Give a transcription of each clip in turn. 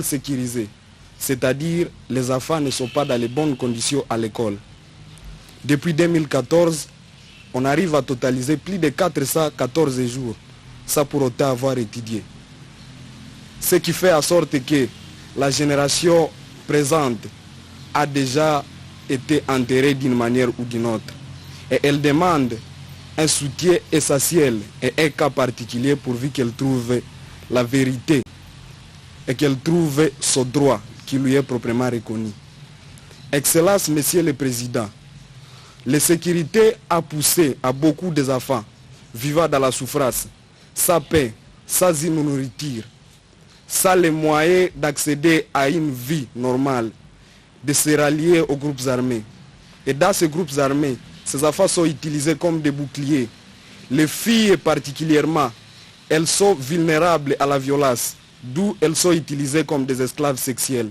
sécurisée, c'est-à-dire les enfants ne sont pas dans les bonnes conditions à l'école. Depuis 2014, on arrive à totaliser plus de 414 jours sans pour autant avoir étudié. Ce qui fait en sorte que la génération présente a déjà été enterrée d'une manière ou d'une autre. Et elle demande un soutien essentiel et un cas particulier pourvu qu'elle trouve la vérité et qu'elle trouve son droit qui lui est proprement reconnu. Excellence, Monsieur le Président, la sécurité a poussé à beaucoup des enfants vivant dans la souffrance, sans pain, sans une nourriture, sans les moyens d'accéder à une vie normale, de se rallier aux groupes armés. Et dans ces groupes armés, ces enfants sont utilisés comme des boucliers. Les filles particulièrement, elles sont vulnérables à la violence, d'où elles sont utilisées comme des esclaves sexuels.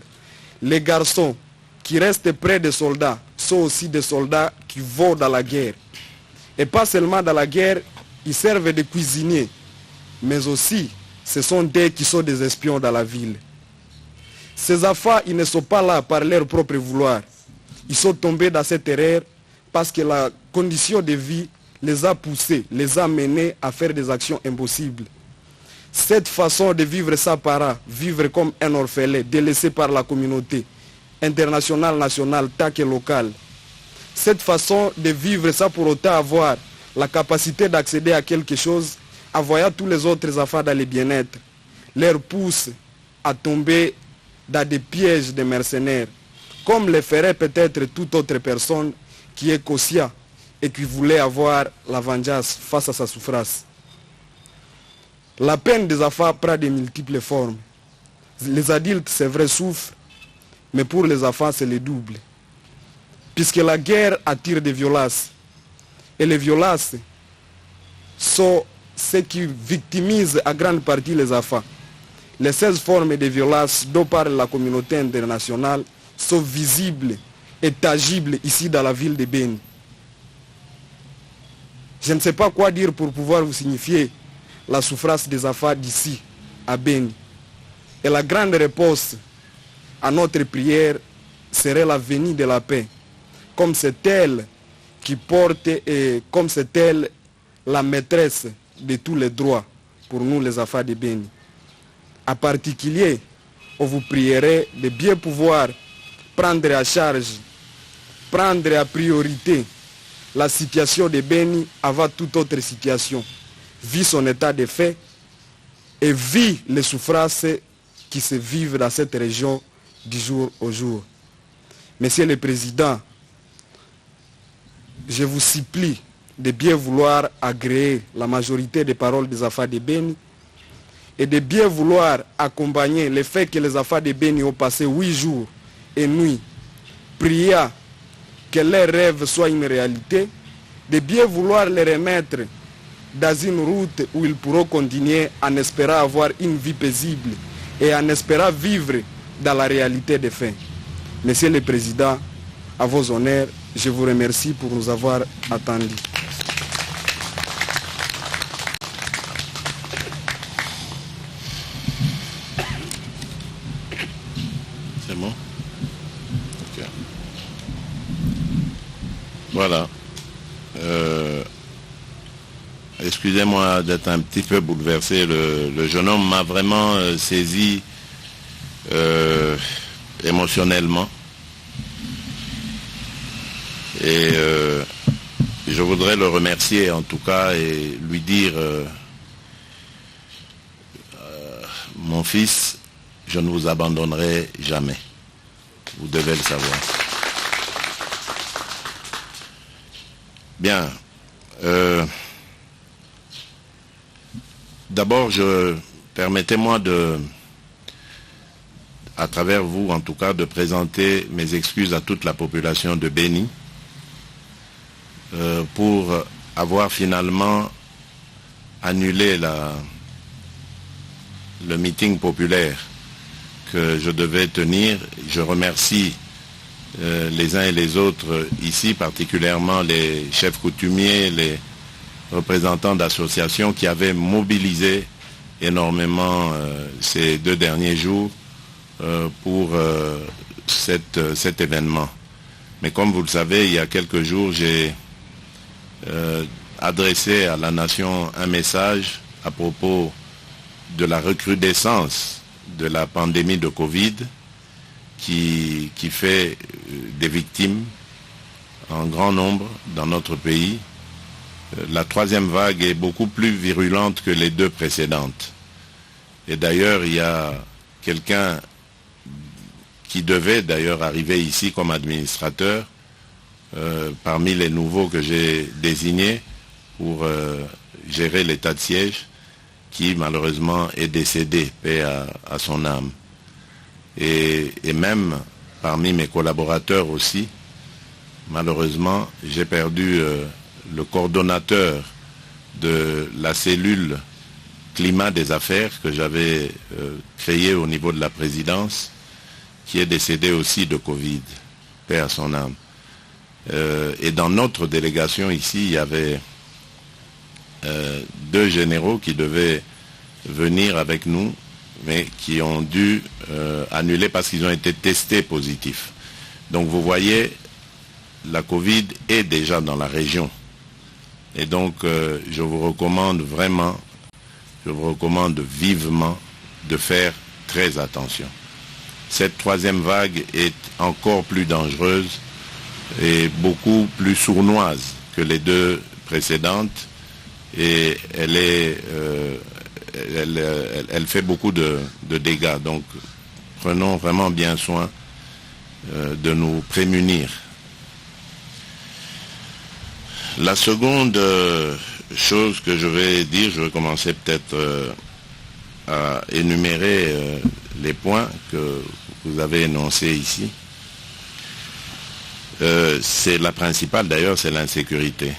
Les garçons qui restent près des soldats sont aussi des soldats qui vont dans la guerre. Et pas seulement dans la guerre, ils servent de cuisiniers, mais aussi ce sont des qui sont des espions dans la ville. Ces enfants, ils ne sont pas là par leur propre vouloir. Ils sont tombés dans cette erreur parce que la condition de vie les a poussés, les a menés à faire des actions impossibles. Cette façon de vivre sans parents, vivre comme un orphelin, délaissé par la communauté internationale, nationale, tant que locale. Cette façon de vivre sans pour autant avoir la capacité d'accéder à quelque chose, en voyant tous les autres enfants dans le bien-être, leur pousse à tomber dans des pièges de mercenaires, comme le ferait peut-être toute autre personne qui est conscient et qui voulait avoir la vengeance face à sa souffrance. La peine des enfants prend de multiples formes. Les adultes, c'est vrai, souffrent, mais pour les enfants, c'est le double. Puisque la guerre attire des violences. Et les violences sont ce qui victimise à grande partie les enfants. Les 16 formes de violence dont parle la communauté internationale sont visibles et tangibles ici dans la ville de Beni. Je ne sais pas quoi dire pour pouvoir vous signifier la souffrance des enfants d'ici, à Beni. Et la grande réponse à notre prière serait la venue de la paix. Comme c'est elle qui porte et comme c'est elle la maîtresse de tous les droits pour nous les enfants de Beni. En particulier, on vous prierait de bien pouvoir prendre à charge, prendre à priorité la situation de Beni avant toute autre situation, vu son état de fait et vu les souffrances qui se vivent dans cette région du jour au jour. Monsieur le Président, je vous supplie de bien vouloir agréer la majorité des paroles des enfants de Beni et de bien vouloir accompagner le fait que les enfants de Beni ont passé 8 jours et nuits priant que leurs rêves soient une réalité, de bien vouloir les remettre dans une route où ils pourront continuer en espérant avoir une vie paisible et en espérant vivre dans la réalité des faits. Monsieur le Président, à vos honneurs, je vous remercie pour nous avoir attendus. C'est bon? Ok. Voilà. Excusez-moi d'être un petit peu bouleversé. Le jeune homme m'a vraiment saisi émotionnellement. Et je voudrais le remercier en tout cas et lui dire mon fils, je ne vous abandonnerai jamais. Vous devez le savoir. Bien. D'abord, permettez-moi à travers vous en tout cas, de présenter mes excuses à toute la population de Beni pour avoir finalement annulé le meeting populaire que je devais tenir. Je remercie les uns et les autres ici, particulièrement les chefs coutumiers, les représentants d'associations qui avaient mobilisé énormément ces 2 derniers jours pour cet événement. Mais comme vous le savez, il y a quelques jours, j'ai adressé à la nation un message à propos de la recrudescence de la pandémie de Covid qui fait des victimes en grand nombre dans notre pays. La troisième vague est beaucoup plus virulente que les deux précédentes. Et d'ailleurs, il y a quelqu'un qui devait d'ailleurs arriver ici comme administrateur, parmi les nouveaux que j'ai désignés pour gérer l'état de siège, qui malheureusement est décédé, paix à son âme. Et même parmi mes collaborateurs aussi, malheureusement, j'ai perdu le coordonnateur de la cellule climat des affaires que j'avais créée au niveau de la présidence, qui est décédé aussi de Covid, paix à son âme. Et dans notre délégation ici, il y avait deux généraux qui devaient venir avec nous, mais qui ont dû annuler parce qu'ils ont été testés positifs. Donc vous voyez, la Covid est déjà dans la région. Et donc je vous recommande vraiment, je vous recommande vivement de faire très attention. Cette troisième vague est encore plus dangereuse et beaucoup plus sournoise que les deux précédentes. Et elle fait beaucoup de dégâts. Donc prenons vraiment bien soin de nous prémunir. La seconde chose que je vais dire, je vais commencer peut-être à énumérer les points que vous avez énoncés ici. C'est la principale d'ailleurs, c'est l'insécurité.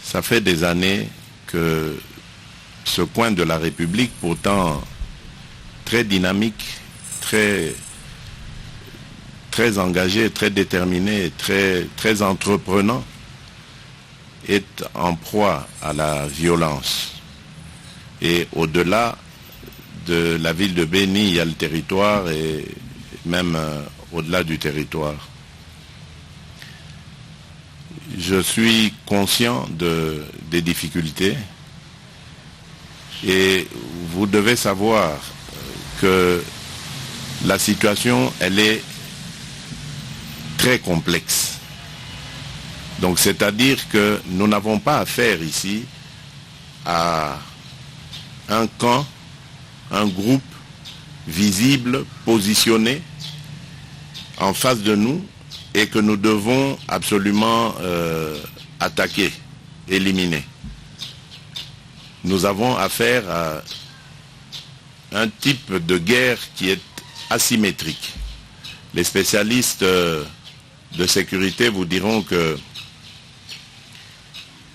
Ça fait des années que ce coin de la République, pourtant très dynamique, très engagé, très déterminé, très entreprenant, est en proie à la violence. Et au-delà de la ville de Béni, il y a le territoire et même au-delà du territoire. Je suis conscient des difficultés et vous devez savoir que la situation, elle est très complexe. Donc c'est-à-dire que nous n'avons pas affaire ici à un camp, un groupe visible, positionné en face de nous et que nous devons absolument attaquer, éliminer. Nous avons affaire à un type de guerre qui est asymétrique. Les spécialistes de sécurité vous diront que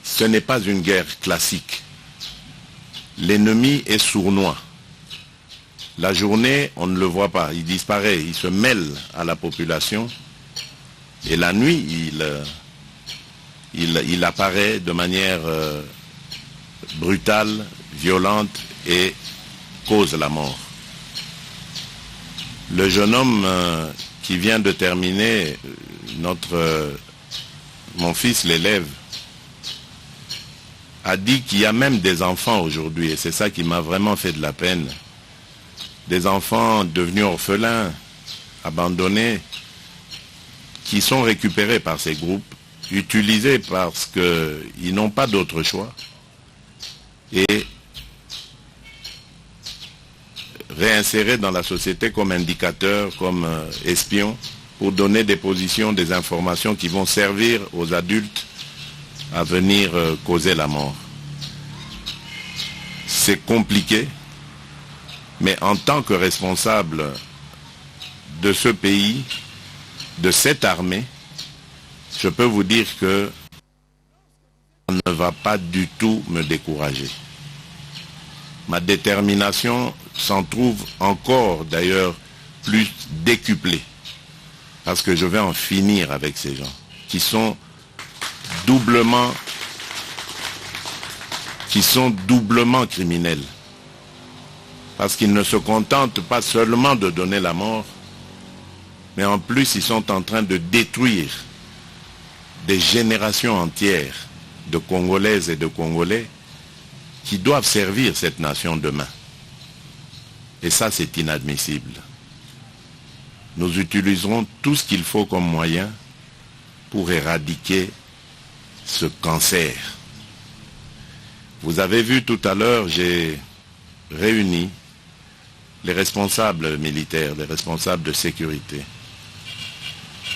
ce n'est pas une guerre classique. L'ennemi est sournois. La journée, on ne le voit pas, il disparaît, il se mêle à la population. Et la nuit, il apparaît de manière brutale, violente et cause la mort. Le jeune homme qui vient de terminer, mon fils, l'élève, a dit qu'il y a même des enfants aujourd'hui, et c'est ça qui m'a vraiment fait de la peine. Des enfants devenus orphelins, abandonnés, qui sont récupérés par ces groupes, utilisés parce qu'ils n'ont pas d'autre choix, et réinsérés dans la société comme indicateurs, comme espions, pour donner des positions, des informations qui vont servir aux adultes à venir causer la mort. C'est compliqué, mais en tant que responsable de ce pays, de cette armée, je peux vous dire que ça ne va pas du tout me décourager. Ma détermination s'en trouve encore d'ailleurs plus décuplée, parce que je vais en finir avec ces gens qui sont doublement criminels. Parce qu'ils ne se contentent pas seulement de donner la mort, mais en plus ils sont en train de détruire des générations entières de Congolaises et de Congolais qui doivent servir cette nation demain. Et ça, c'est inadmissible. Nous utiliserons tout ce qu'il faut comme moyen pour éradiquer ce cancer. Vous avez vu tout à l'heure, j'ai réuni les responsables militaires, les responsables de sécurité.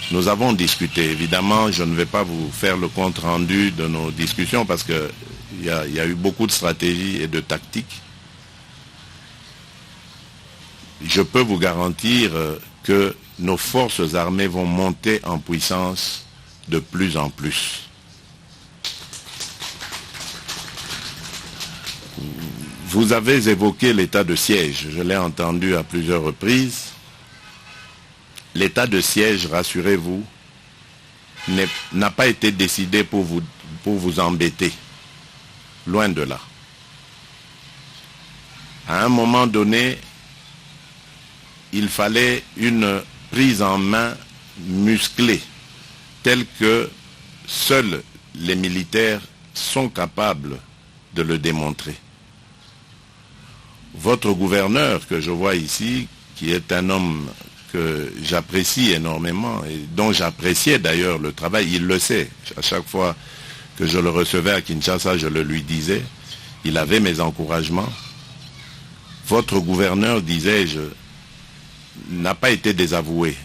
Nous avons discuté. Évidemment, je ne vais pas vous faire le compte rendu de nos discussions parce qu'il y a eu beaucoup de stratégies et de tactiques. Je peux vous garantir que nos forces armées vont monter en puissance de plus en plus. Vous avez évoqué l'état de siège, je l'ai entendu à plusieurs reprises. L'état de siège, rassurez-vous, n'a pas été décidé pour vous embêter. Loin de là. À un moment donné, il fallait une prise en main musclée, telle que seuls les militaires sont capables de le démontrer. Votre gouverneur, que je vois ici, qui est un homme que j'apprécie énormément et dont j'appréciais d'ailleurs le travail, il le sait. À chaque fois que je le recevais à Kinshasa, je le lui disais. Il avait mes encouragements. Votre gouverneur, disais-je, n'a pas été désavoué.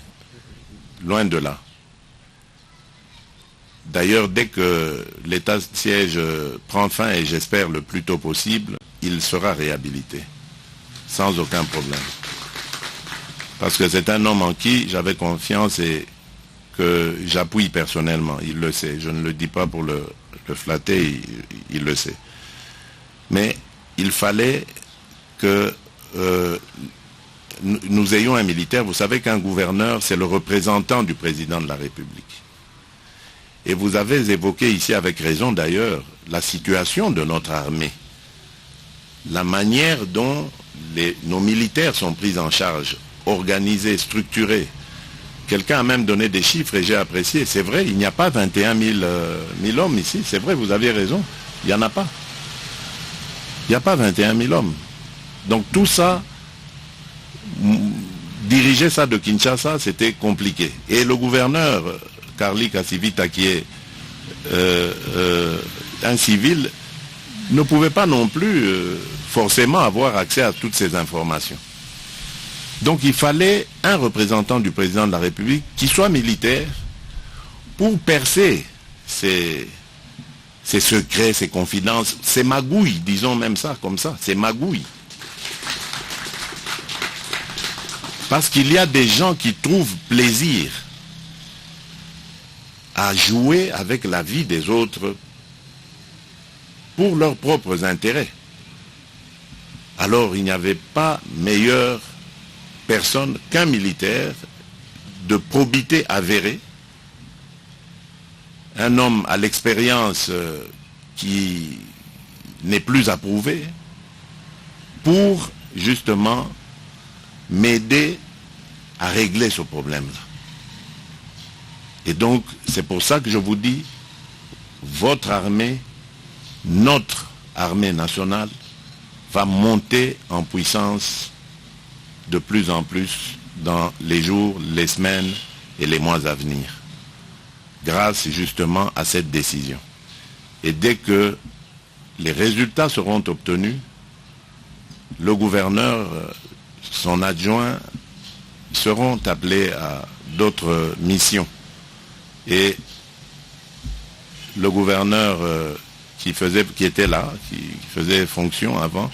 Loin de là. D'ailleurs, dès que l'état de siège prend fin, et j'espère le plus tôt possible, il sera réhabilité. Sans aucun problème. Parce que c'est un homme en qui j'avais confiance et que j'appuie personnellement. Il le sait. Je ne le dis pas pour le flatter, il le sait. Mais il fallait que nous ayons un militaire. Vous savez qu'un gouverneur, c'est le représentant du président de la République. Et vous avez évoqué ici, avec raison d'ailleurs, la situation de notre armée. La manière dont nos militaires sont pris en charge, organisés, structurés. Quelqu'un a même donné des chiffres et j'ai apprécié. C'est vrai, il n'y a pas 21 000 hommes ici. C'est vrai, vous avez raison. Il n'y en a pas. Il n'y a pas 21 000 hommes. Donc tout ça, diriger ça de Kinshasa, c'était compliqué. Et le gouverneur, Karli Kasivita, qui est un civil, ne pouvait pas non plus forcément avoir accès à toutes ces informations. Donc il fallait un représentant du président de la République qui soit militaire pour percer ces secrets, ces confidences, ces magouilles, disons même ça comme ça, ces magouilles. Parce qu'il y a des gens qui trouvent plaisir à jouer avec la vie des autres pour leurs propres intérêts. Alors il n'y avait pas meilleure personne qu'un militaire de probité avérée, un homme à l'expérience qui n'est plus approuvé, pour justement m'aider à régler ce problème-là. Et donc, c'est pour ça que je vous dis, votre armée, notre armée nationale, va monter en puissance de plus en plus dans les jours, les semaines et les mois à venir, grâce justement à cette décision. Et dès que les résultats seront obtenus, le gouverneur, son adjoint, seront appelés à d'autres missions. Et le gouverneur qui était là, qui faisait fonction avant,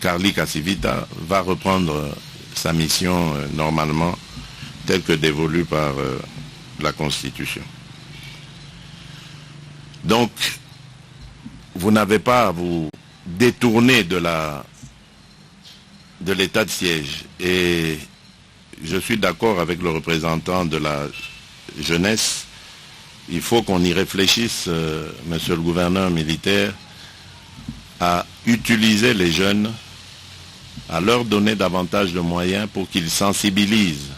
Karli Kasivita, va reprendre sa mission normalement telle que dévolue par la Constitution. Donc, vous n'avez pas à vous détourner de l'état de siège. Et je suis d'accord avec le représentant de la jeunesse. Il faut qu'on y réfléchisse, monsieur le gouverneur militaire, à utiliser les jeunes à leur donner davantage de moyens pour qu'ils sensibilisent,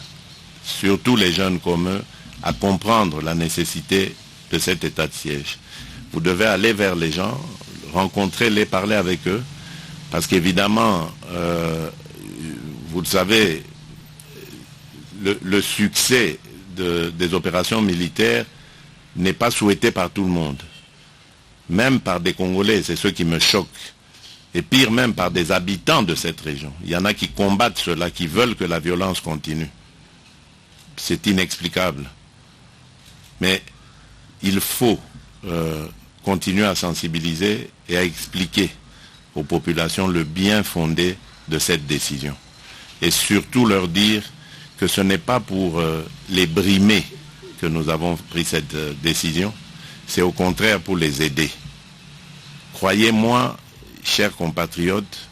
surtout les jeunes comme eux, à comprendre la nécessité de cet état de siège. Vous devez aller vers les gens, rencontrer-les, parler avec eux, parce qu'évidemment, vous le savez, le succès des opérations militaires n'est pas souhaité par tout le monde. Même par des Congolais, c'est ce qui me choque. Et pire même par des habitants de cette région. Il y en a qui combattent cela, qui veulent que la violence continue. C'est inexplicable. Mais il faut continuer à sensibiliser et à expliquer aux populations le bien fondé de cette décision. Et surtout leur dire que ce n'est pas pour les brimer que nous avons pris cette décision, c'est au contraire pour les aider. Croyez-moi, chers compatriotes,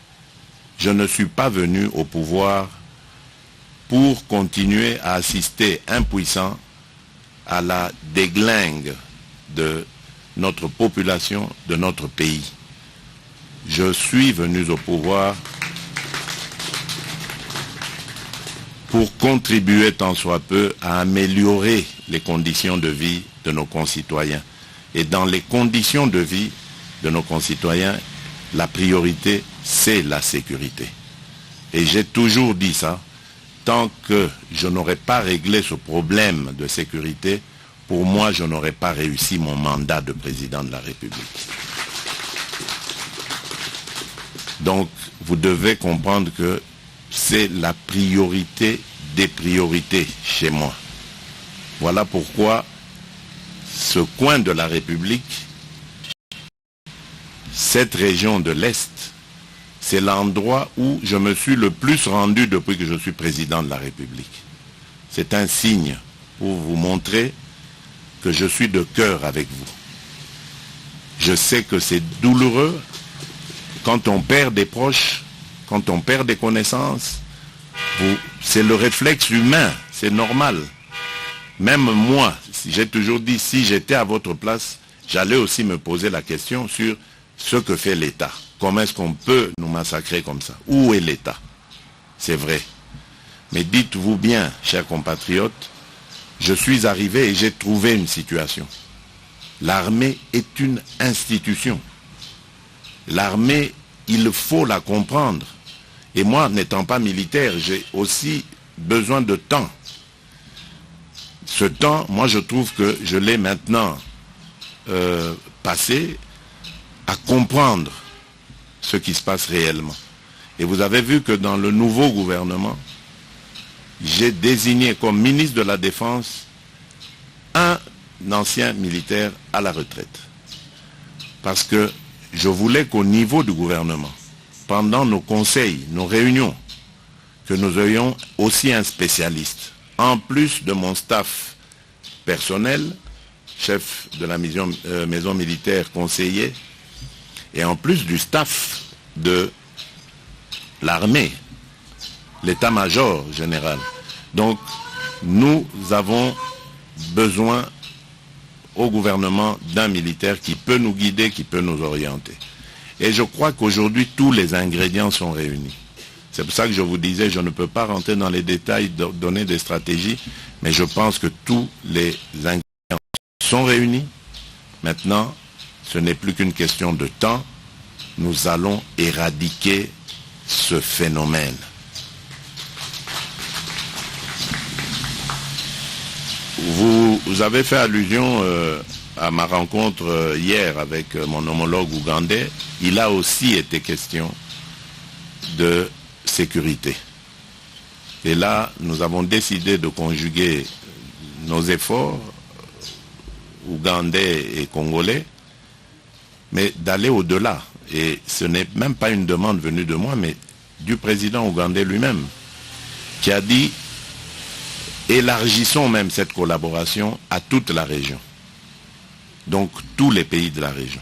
je ne suis pas venu au pouvoir pour continuer à assister impuissant à la déglingue de notre population, de notre pays. Je suis venu au pouvoir pour contribuer tant soit peu à améliorer les conditions de vie de nos concitoyens. Et dans les conditions de vie de nos concitoyens, la priorité, c'est la sécurité. Et j'ai toujours dit ça, tant que je n'aurai pas réglé ce problème de sécurité, pour moi, je n'aurai pas réussi mon mandat de président de la République. Donc, vous devez comprendre que c'est la priorité des priorités chez moi. Voilà pourquoi ce coin de la République, cette région de l'Est, c'est l'endroit où je me suis le plus rendu depuis que je suis président de la République. C'est un signe pour vous montrer que je suis de cœur avec vous. Je sais que c'est douloureux quand on perd des proches, quand on perd des connaissances. C'est le réflexe humain, c'est normal. Même moi, j'ai toujours dit, si j'étais à votre place, j'allais aussi me poser la question sur ce que fait l'État. Comment est-ce qu'on peut nous massacrer comme ça? Où est l'État? C'est vrai. Mais dites-vous bien, chers compatriotes, je suis arrivé et j'ai trouvé une situation. L'armée est une institution. L'armée, il faut la comprendre. Et moi, n'étant pas militaire, j'ai aussi besoin de temps. Ce temps, moi, je trouve que je l'ai maintenant passé à comprendre ce qui se passe réellement. Et vous avez vu que dans le nouveau gouvernement, j'ai désigné comme ministre de la Défense un ancien militaire à la retraite. Parce que je voulais qu'au niveau du gouvernement, pendant nos conseils, nos réunions, que nous ayons aussi un spécialiste. En plus de mon staff personnel, chef de la maison militaire conseiller, et en plus du staff de l'armée, l'état-major général. Donc, nous avons besoin au gouvernement d'un militaire qui peut nous guider, qui peut nous orienter. Et je crois qu'aujourd'hui, tous les ingrédients sont réunis. C'est pour ça que je vous disais, je ne peux pas rentrer dans les détails, donner des stratégies, mais je pense que tous les ingrédients sont réunis. Maintenant, ce n'est plus qu'une question de temps. Nous allons éradiquer ce phénomène. Vous avez fait allusion à ma rencontre hier avec mon homologue ougandais. Il a aussi été question de sécurité. Et là, nous avons décidé de conjuguer nos efforts, ougandais et congolais, mais d'aller au-delà. Et ce n'est même pas une demande venue de moi, mais du président ougandais lui-même, qui a dit élargissons même cette collaboration à toute la région. Donc tous les pays de la région.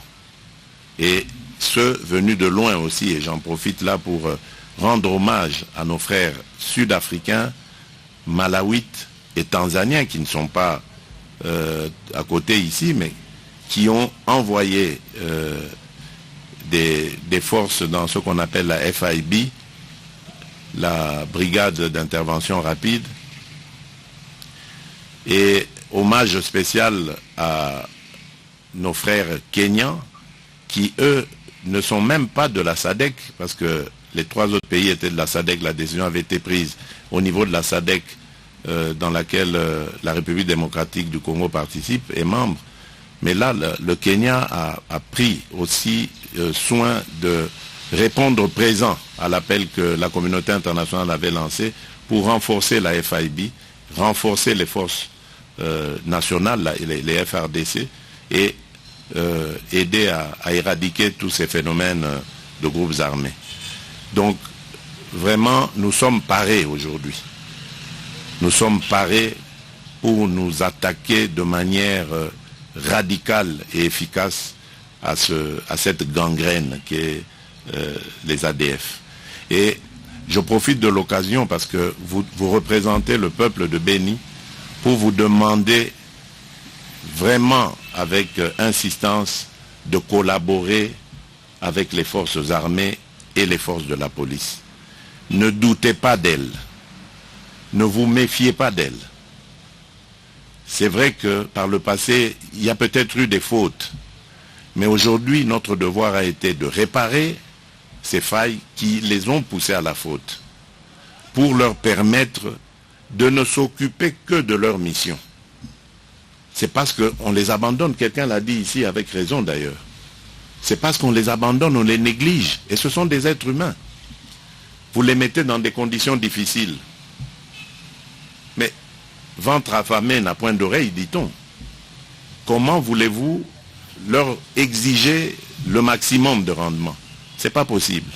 Et ceux venus de loin aussi, et j'en profite là pour rendre hommage à nos frères sud-africains, malawites et tanzaniens qui ne sont pas à côté ici, mais qui ont envoyé des forces dans ce qu'on appelle la FIB la brigade d'intervention rapide. Et hommage spécial à nos frères kenyans qui, eux, ne sont même pas de la SADC, parce que les 3 autres pays étaient de la SADC, la décision avait été prise au niveau de la SADC, dans laquelle la République démocratique du Congo participe, est membre. Mais là, le Kenya a pris aussi soin de répondre présent à l'appel que la communauté internationale avait lancé pour renforcer la FIB, renforcer les forces nationales, les FRDC, et aider à éradiquer tous ces phénomènes de groupes armés. Donc, vraiment, nous sommes parés aujourd'hui. Nous sommes parés pour nous attaquer de manière radicale et efficace à cette gangrène qui est les ADF. Et je profite de l'occasion parce que vous représentez le peuple de Béni pour vous demander vraiment avec insistance de collaborer avec les forces armées et les forces de la police. Ne doutez pas d'elles. Ne vous méfiez pas d'elles. C'est vrai que par le passé, il y a peut-être eu des fautes. Mais aujourd'hui, notre devoir a été de réparer ces failles qui les ont poussés à la faute, pour leur permettre de ne s'occuper que de leur mission. C'est parce qu'on les abandonne, quelqu'un l'a dit ici avec raison d'ailleurs. C'est parce qu'on les abandonne, on les néglige. Et ce sont des êtres humains. Vous les mettez dans des conditions difficiles. Mais ventre affamé n'a point d'oreille, dit-on. Comment voulez-vous leur exiger le maximum de rendement? Ce n'est pas possible.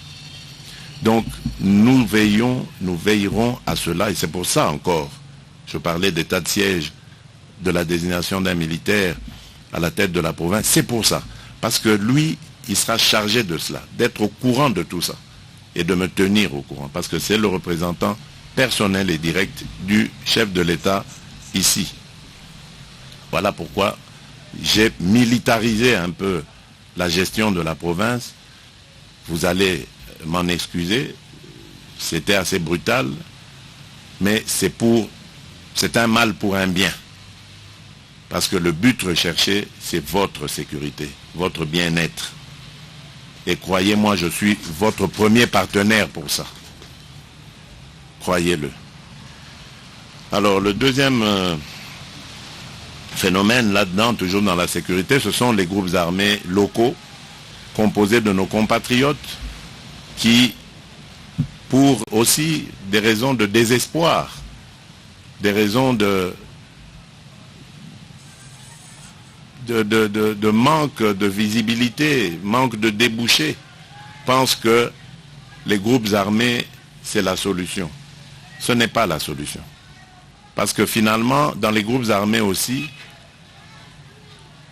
Donc nous veillerons à cela, et c'est pour ça encore, je parlais d'état de siège, de la désignation d'un militaire à la tête de la province, c'est pour ça. Parce que lui, il sera chargé de cela, d'être au courant de tout ça, et de me tenir au courant, parce que c'est le représentant personnel et direct du chef de l'État ici. Voilà pourquoi j'ai militarisé un peu la gestion de la province. Vous allez m'en excuser, c'était assez brutal, mais c'est un mal pour un bien. Parce que le but recherché, c'est votre sécurité, votre bien-être. Et croyez-moi, je suis votre premier partenaire pour ça. Croyez-le. Alors, le deuxième phénomène là-dedans, toujours dans la sécurité, ce sont les groupes armés locaux, composés de nos compatriotes, qui, pour aussi des raisons de désespoir, des raisons de manque de visibilité, manque de débouchés, pensent que les groupes armés, c'est la solution. Ce n'est pas la solution. Parce que finalement, dans les groupes armés aussi,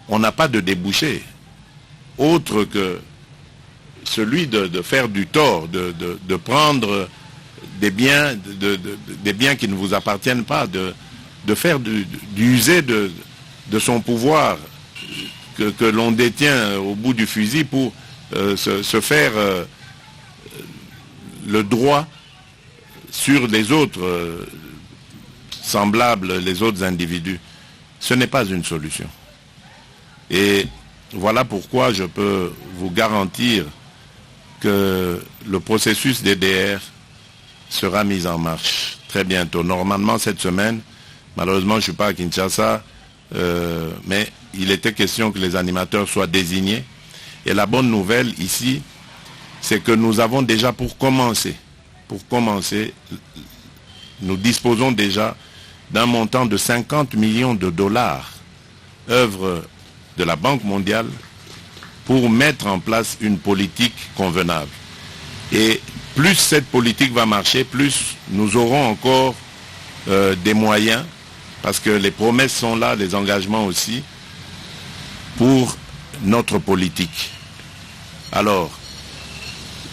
on n'a pas de débouché autre que celui de faire du tort, de prendre des biens, des biens qui ne vous appartiennent pas, de faire d'user de son pouvoir que l'on détient au bout du fusil pour se faire le droit sur les autres semblables, les autres individus. Ce n'est pas une solution. Et voilà pourquoi je peux vous garantir que le processus DDR sera mis en marche très bientôt. Normalement cette semaine, malheureusement je ne suis pas à Kinshasa, mais il était question que les animateurs soient désignés. Et la bonne nouvelle ici, c'est que nous avons déjà pour commencer, nous disposons déjà d'un montant de 50 millions de dollars, œuvre de la Banque mondiale, pour mettre en place une politique convenable. Et plus cette politique va marcher, plus nous aurons encore des moyens, parce que les promesses sont là, les engagements aussi, pour notre politique. Alors,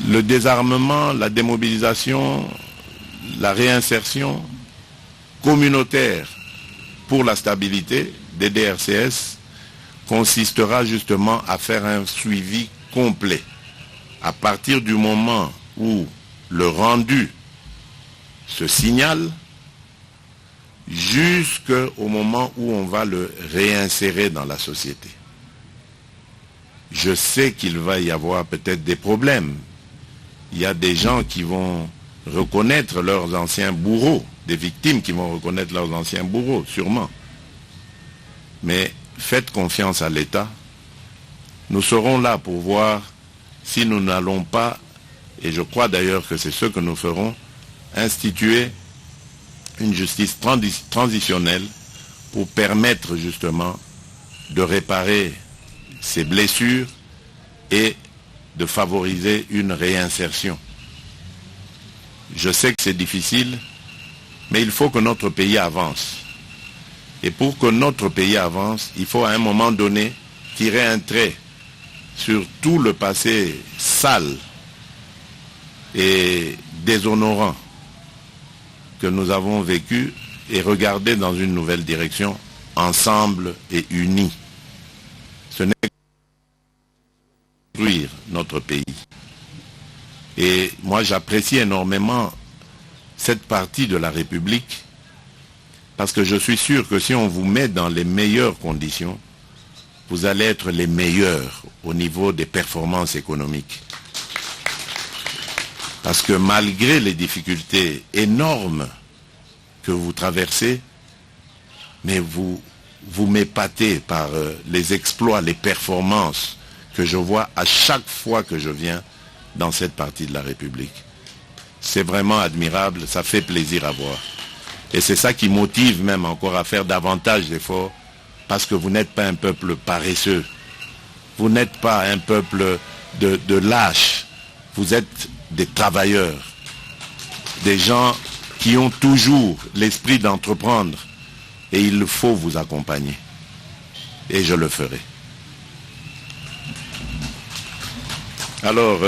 le désarmement, la démobilisation, la réinsertion communautaire pour la stabilité des DRCS consistera justement à faire un suivi complet. À partir du moment où le rendu ce signal jusqu'au moment où on va le réinsérer dans la société. Je sais qu'il va y avoir peut-être des problèmes. Il y a des gens qui vont reconnaître leurs anciens bourreaux, des victimes qui vont reconnaître leurs anciens bourreaux, sûrement. Mais faites confiance à l'État. Nous serons là pour voir si nous n'allons pas, et je crois d'ailleurs que c'est ce que nous ferons, instituer une justice transitionnelle pour permettre justement de réparer ces blessures et de favoriser une réinsertion. Je sais que c'est difficile, mais il faut que notre pays avance. Et pour que notre pays avance, il faut à un moment donné tirer un trait sur tout le passé sale et déshonorant que nous avons vécu et regarder dans une nouvelle direction, ensemble et unis. Ce n'est que construire notre pays. Et moi j'apprécie énormément cette partie de la République parce que je suis sûr que si on vous met dans les meilleures conditions, vous allez être les meilleurs au niveau des performances économiques. Parce que malgré les difficultés énormes que vous traversez, mais vous m'épatez par les exploits, les performances que je vois à chaque fois que je viens dans cette partie de la République. C'est vraiment admirable, ça fait plaisir à voir. Et c'est ça qui motive même encore à faire davantage d'efforts, parce que vous n'êtes pas un peuple paresseux, vous n'êtes pas un peuple de lâches, vous êtes des travailleurs, des gens qui ont toujours l'esprit d'entreprendre, et il faut vous accompagner. Et je le ferai. Alors,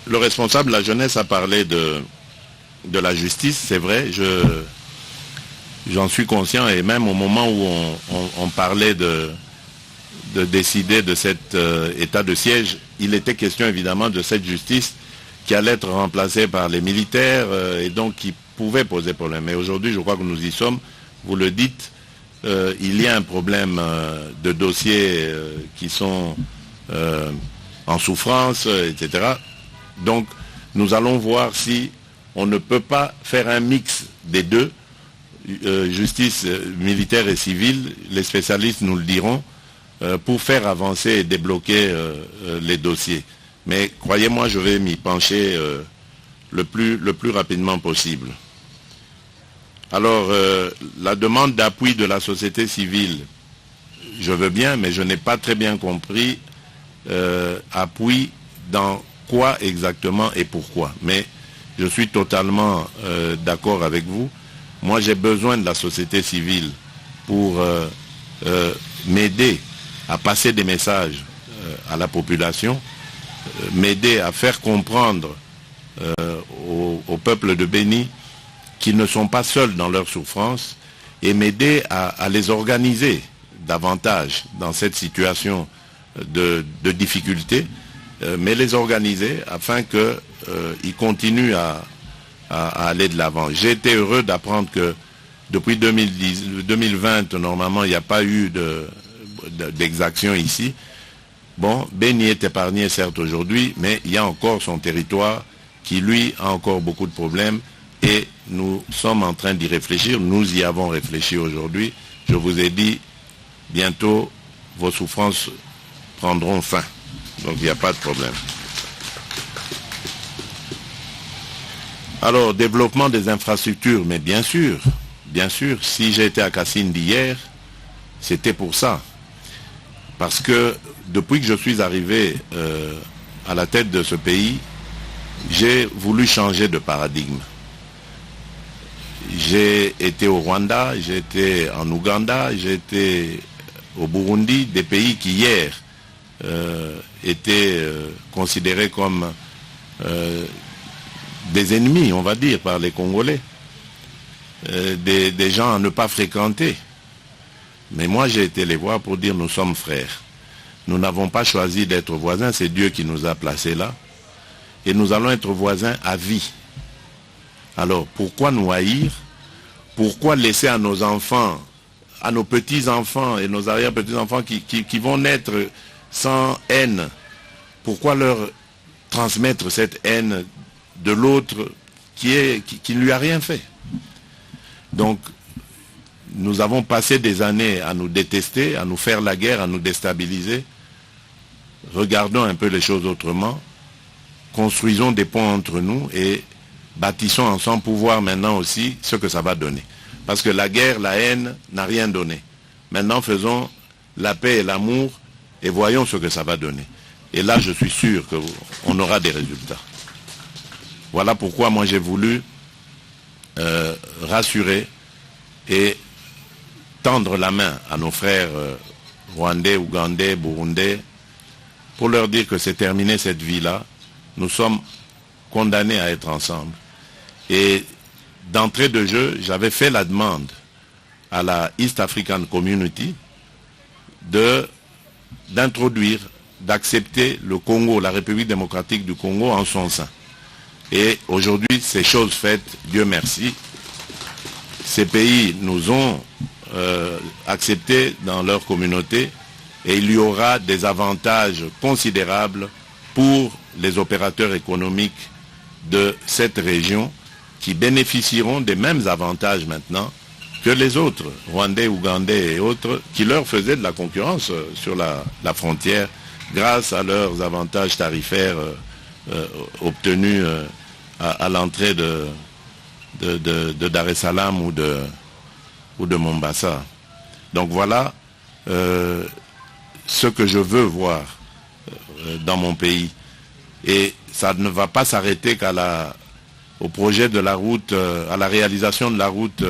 le responsable de la jeunesse a parlé de la justice, c'est vrai, j'en suis conscient, et même au moment où on parlait de décider de cet état de siège, il était question évidemment de cette justice qui allait être remplacée par les militaires et donc qui pouvait poser problème. Mais aujourd'hui, je crois que nous y sommes, vous le dites, il y a un problème de dossiers qui sont en souffrance, etc. Donc, nous allons voir si on ne peut pas faire un mix des deux, justice militaire et civile, les spécialistes nous le diront, pour faire avancer et débloquer les dossiers. Mais croyez-moi, je vais m'y pencher le plus rapidement possible. Alors, la demande d'appui de la société civile, je veux bien, mais je n'ai pas très bien compris appui dans quoi exactement et pourquoi. Mais je suis totalement d'accord avec vous. Moi, j'ai besoin de la société civile pour m'aider à passer des messages à la population, m'aider à faire comprendre au peuple de Béni qu'ils ne sont pas seuls dans leur souffrance et m'aider à les organiser davantage dans cette situation de difficulté, mais les organiser afin qu'ils continuent à aller de l'avant. J'ai été heureux d'apprendre que depuis 2020, normalement, il n'y a pas eu d'exaction ici. Bon, Béni est épargné certes aujourd'hui, mais il y a encore son territoire qui, lui, a encore beaucoup de problèmes et nous sommes en train d'y réfléchir. Nous y avons réfléchi aujourd'hui. Je vous ai dit, bientôt, vos souffrances prendront fin. Donc, il n'y a pas de problème. Alors, développement des infrastructures, mais bien sûr, si j'ai été à Cassine d'hier, c'était pour ça. Parce que depuis que je suis arrivé à la tête de ce pays, j'ai voulu changer de paradigme. J'ai été au Rwanda, j'ai été en Ouganda, j'ai été au Burundi, des pays qui hier étaient considérés comme des ennemis, on va dire, par les Congolais, des gens à ne pas fréquenter. Mais moi, j'ai été les voir pour dire nous sommes frères. Nous n'avons pas choisi d'être voisins, c'est Dieu qui nous a placés là. et nous allons être voisins à vie. Alors, pourquoi nous haïr? Pourquoi laisser à nos enfants, à nos petits-enfants et nos arrière-petits-enfants qui vont naître sans haine? Pourquoi leur transmettre cette haine de l'autre qui ne lui a rien fait? Donc, nous avons passé des années à nous détester, à nous faire la guerre, à nous déstabiliser. Regardons un peu les choses autrement. Construisons des ponts entre nous et bâtissons ensemble pour voir maintenant aussi ce que ça va donner. Parce que la guerre, la haine n'a rien donné. Maintenant, faisons la paix et l'amour et voyons ce que ça va donner. Et là, je suis sûr qu'on aura des résultats. Voilà pourquoi moi j'ai voulu rassurer et tendre la main à nos frères rwandais, ougandais, burundais, pour leur dire que c'est terminé cette vie-là. Nous sommes condamnés à être ensemble. Et d'entrée de jeu, j'avais fait la demande à la East African Community d'introduire, d'accepter le Congo, la République démocratique du Congo en son sein. Et aujourd'hui, c'est chose faite, Dieu merci. Ces pays nous ont acceptés dans leur communauté et il y aura des avantages considérables pour les opérateurs économiques de cette région qui bénéficieront des mêmes avantages maintenant que les autres, Rwandais, Ougandais et autres, qui leur faisaient de la concurrence sur la frontière grâce à leurs avantages tarifaires obtenus à l'entrée de Dar es Salaam ou de Mombasa. Donc voilà ce que je veux voir dans mon pays. Et ça ne va pas s'arrêter au projet de la route, à la réalisation de la route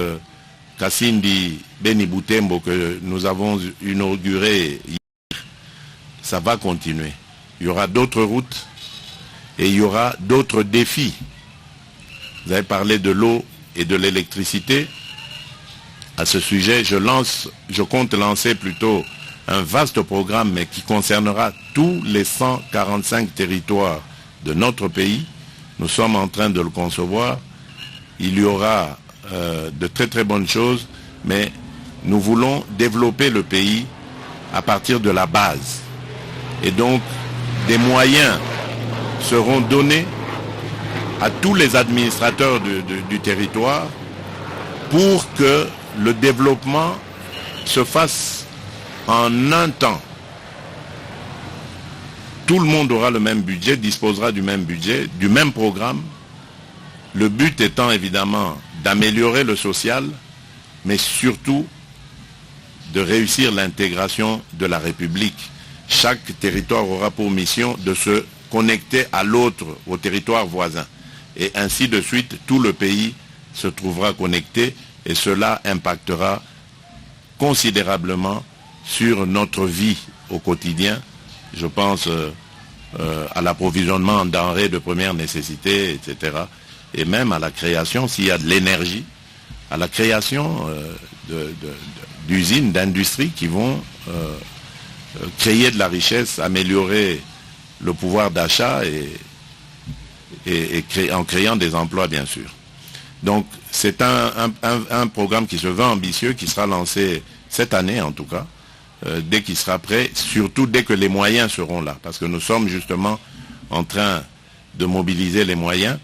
Kasindi-Beni Butembo que nous avons inaugurée hier. Ça va continuer. Il y aura d'autres routes et il y aura d'autres défis. Vous avez parlé de l'eau et de l'électricité. À ce sujet, je compte lancer plutôt un vaste programme, mais qui concernera tous les 145 territoires de notre pays. Nous sommes en train de le concevoir. Il y aura de très très bonnes choses, mais nous voulons développer le pays à partir de la base. Et donc, des moyens seront donnés à tous les administrateurs du territoire pour que le développement se fasse en un temps. Tout le monde aura le même budget, disposera du même budget, du même programme. Le but étant évidemment d'améliorer le social, mais surtout de réussir l'intégration de la République. Chaque territoire aura pour mission de se connecter à l'autre, au territoire voisin. Et ainsi de suite, tout le pays se trouvera connecté et cela impactera considérablement sur notre vie au quotidien. Je pense à l'approvisionnement en denrées de première nécessité, etc. Et même à la création, s'il y a de l'énergie, à la création d'usines, d'industries qui vont créer de la richesse, améliorer le pouvoir d'achat et en créant des emplois, bien sûr. Donc, c'est un programme qui se veut ambitieux, qui sera lancé cette année, en tout cas, dès qu'il sera prêt, surtout dès que les moyens seront là. Parce que nous sommes justement en train de mobiliser les moyens.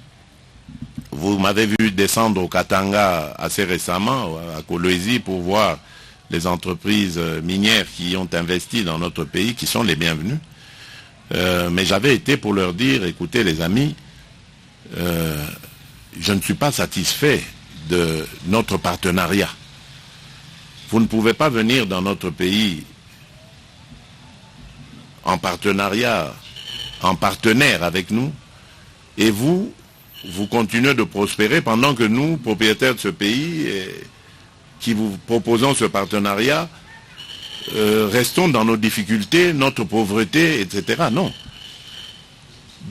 Vous m'avez vu descendre au Katanga assez récemment, à Kolwezi, pour voir les entreprises minières qui ont investi dans notre pays, qui sont les bienvenues. Mais j'avais été pour leur dire, écoutez les amis, je ne suis pas satisfait de notre partenariat. Vous ne pouvez pas venir dans notre pays en partenariat, en partenaire avec nous, et vous continuez de prospérer pendant que nous, propriétaires de ce pays, qui vous proposons ce partenariat, restons dans nos difficultés, notre pauvreté, etc. Non.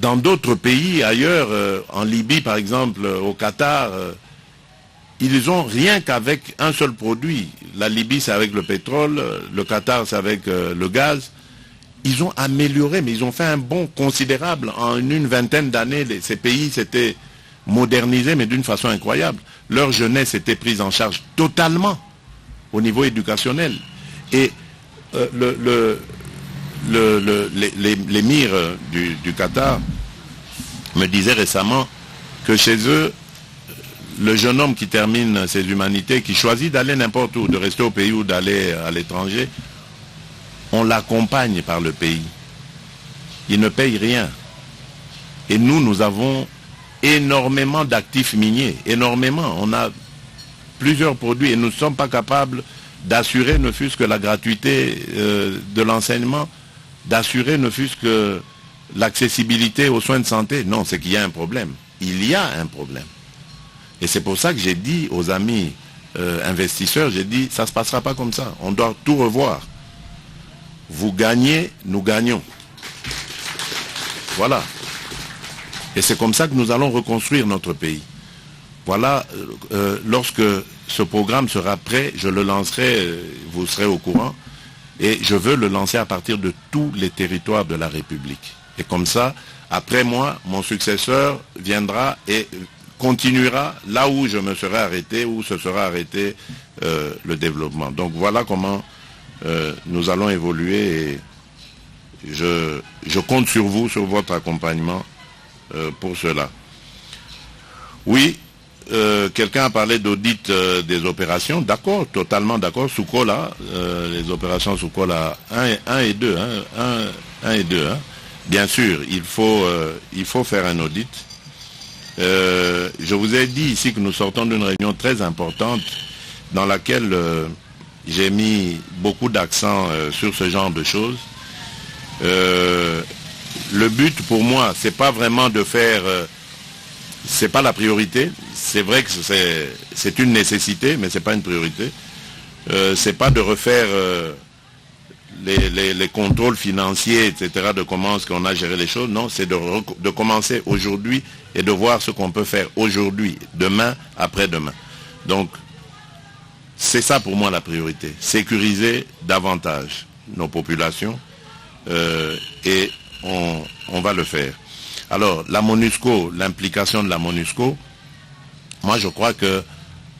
Dans d'autres pays, ailleurs, en Libye par exemple, au Qatar, ils ont rien qu'avec un seul produit. La Libye c'est avec le pétrole, le Qatar c'est avec le gaz. ils ont amélioré, mais ils ont fait un bond considérable. En une vingtaine d'années, ces pays s'étaient modernisés, mais d'une façon incroyable. Leur jeunesse était prise en charge totalement au niveau éducationnel. Et l'émir du Qatar me disait récemment que chez eux, le jeune homme qui termine ses humanités, qui choisit d'aller n'importe où, de rester au pays ou d'aller à l'étranger, on l'accompagne par le pays. Il ne paye rien. Et nous avons énormément d'actifs miniers, énormément. On a plusieurs produits et nous ne sommes pas capables d'assurer ne fût-ce que la gratuité de l'enseignement, d'assurer ne fût-ce que l'accessibilité aux soins de santé. Non, c'est qu'il y a un problème. Il y a un problème. Et c'est pour ça que j'ai dit aux amis investisseurs, j'ai dit, ça ne se passera pas comme ça. On doit tout revoir. Vous gagnez, nous gagnons. Voilà. Et c'est comme ça que nous allons reconstruire notre pays. Voilà, lorsque ce programme sera prêt, je le lancerai, vous serez au courant. Et je veux le lancer à partir de tous les territoires de la République. Et comme ça, après moi, mon successeur viendra et continuera là où je me serai arrêté, où se sera arrêté le développement. Donc voilà comment nous allons évoluer et je compte sur vous, sur votre accompagnement pour cela. Oui, quelqu'un a parlé d'audit des opérations. D'accord, totalement d'accord. Soukola, les opérations Soukola 1 et 2. 1 et 2. Bien sûr, il faut faire un audit. Je vous ai dit ici que nous sortons d'une réunion très importante dans laquelle j'ai mis beaucoup d'accent sur ce genre de choses. Le but pour moi, c'est pas vraiment de faire, c'est pas la priorité. C'est vrai que c'est une nécessité, mais c'est pas une priorité. C'est pas de refaire les contrôles financiers, etc., de comment est-ce qu'on a géré les choses. Non, c'est de commencer aujourd'hui et de voir ce qu'on peut faire aujourd'hui, demain, après-demain. Donc, c'est ça pour moi la priorité. Sécuriser davantage nos populations et on va le faire. Alors, la MONUSCO, l'implication de la MONUSCO, moi je crois que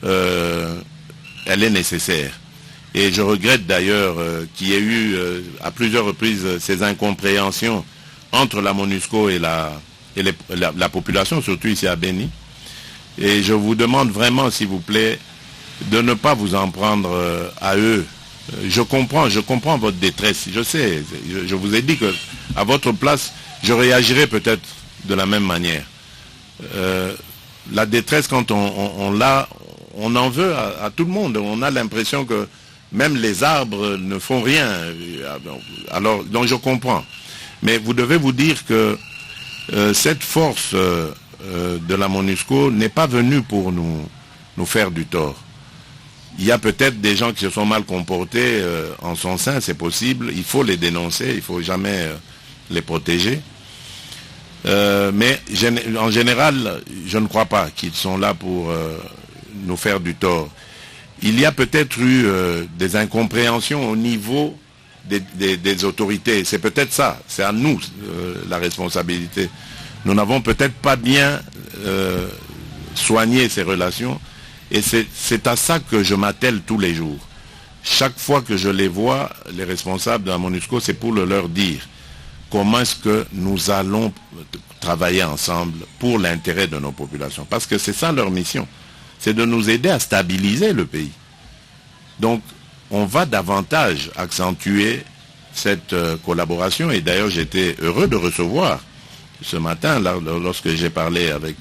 elle est nécessaire. Et je regrette d'ailleurs qu'il y ait eu à plusieurs reprises ces incompréhensions entre la MONUSCO et la population, surtout ici à Béni. Et je vous demande vraiment, s'il vous plaît, de ne pas vous en prendre à eux. Je comprends votre détresse. Je sais, je vous ai dit que à votre place, je réagirais peut-être de la même manière. La détresse, quand on l'a, on en veut à tout le monde. On a l'impression que même les arbres ne font rien. Alors, donc je comprends. Mais vous devez vous dire que cette force de la MONUSCO n'est pas venue pour nous faire du tort. Il y a peut-être des gens qui se sont mal comportés en son sein, c'est possible. Il faut les dénoncer, il ne faut jamais les protéger. Mais en général, je ne crois pas qu'ils sont là pour nous faire du tort. Il y a peut-être eu des incompréhensions au niveau des autorités. C'est peut-être ça, c'est à nous la responsabilité. Nous n'avons peut-être pas bien soigné ces relations. Et c'est à ça que je m'attelle tous les jours. Chaque fois que je les vois, les responsables de la MONUSCO, c'est pour leur dire comment est-ce que nous allons travailler ensemble pour l'intérêt de nos populations. Parce que c'est ça leur mission. C'est de nous aider à stabiliser le pays. Donc, on va davantage accentuer cette collaboration. Et d'ailleurs, j'étais heureux de recevoir ce matin, lorsque j'ai parlé avec